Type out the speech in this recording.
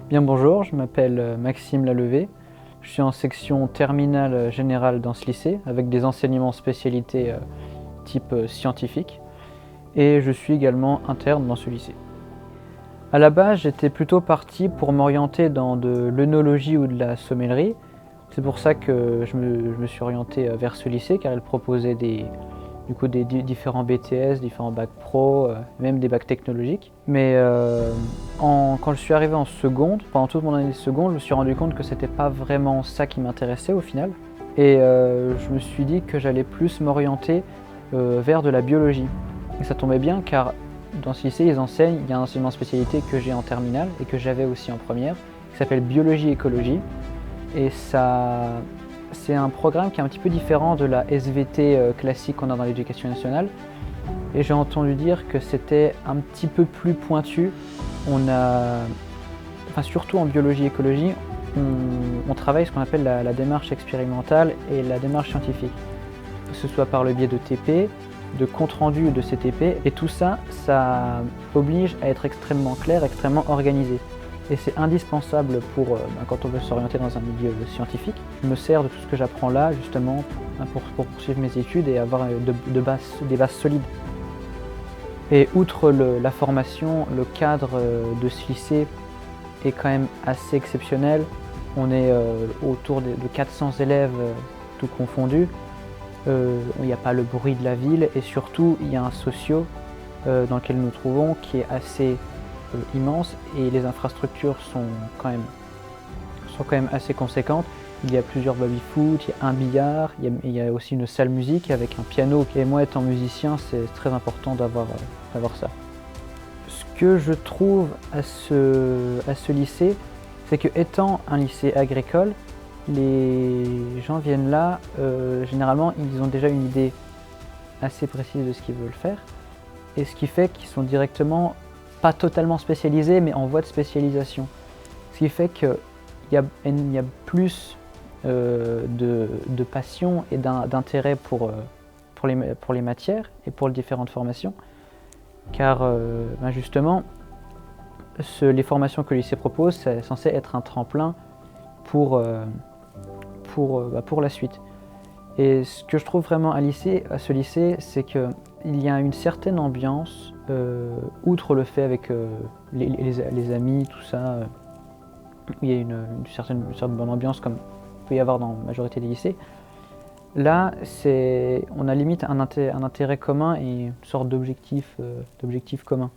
Bien bonjour, je m'appelle Maxime Lalevé. Je suis en section terminale générale dans ce lycée avec des enseignements spécialités type scientifique et je suis également interne dans ce lycée. À la base, j'étais plutôt parti pour m'orienter dans de l'œnologie ou de la sommellerie. C'est pour ça que je me suis orienté vers ce lycée car il proposait des différents BTS, différents bacs pro, même des bacs technologiques. Mais quand je suis arrivé en seconde, pendant toute mon année de seconde, je me suis rendu compte que c'était pas vraiment ça qui m'intéressait au final. Et je me suis dit que j'allais plus m'orienter vers de la biologie. Et ça tombait bien car dans ce lycée, il y a un enseignement spécialité que j'ai en terminale et que j'avais aussi en première, qui s'appelle biologie-écologie. Et ça, c'est un programme qui est un petit peu différent de la SVT classique qu'on a dans l'éducation nationale. Et j'ai entendu dire que c'était un petit peu plus pointu. Surtout en biologie-écologie, on travaille ce qu'on appelle la démarche expérimentale et la démarche scientifique. Que ce soit par le biais de TP, de compte-rendu ou de CTP. Et tout ça, ça oblige à être extrêmement clair, extrêmement organisé. Et c'est indispensable quand on veut s'orienter dans un milieu scientifique. Je me sers de tout ce que j'apprends là, justement, pour poursuivre mes études et avoir des bases solides. Et outre la formation, le cadre de ce lycée est quand même assez exceptionnel. On est autour de 400 élèves, tout confondu. Il n'y a pas le bruit de la ville et surtout il y a un socio dans lequel nous nous trouvons qui est assez immense et les infrastructures sont quand même assez conséquentes. Il y a plusieurs baby-foot, il y a un billard, il y a aussi une salle musique avec un piano. Et moi étant musicien, c'est très important d'avoir ça. Ce que je trouve à ce lycée, c'est que étant un lycée agricole, les gens viennent là, généralement ils ont déjà une idée assez précise de ce qu'ils veulent faire. Et ce qui fait qu'ils sont directement, pas totalement spécialisés, mais en voie de spécialisation. Ce qui fait qu'il y a plus de passion et d'intérêt pour les matières et pour les différentes formations. Car justement, les formations que le lycée propose, c'est censé être un tremplin pour la suite. Et ce que je trouve vraiment à ce lycée, c'est qu'il y a une certaine ambiance, outre le fait avec les amis, tout ça, il y a une certaine bonne ambiance comme il peut y avoir dans la majorité des lycées. Là, on a limite un intérêt commun et une sorte d'objectif commun.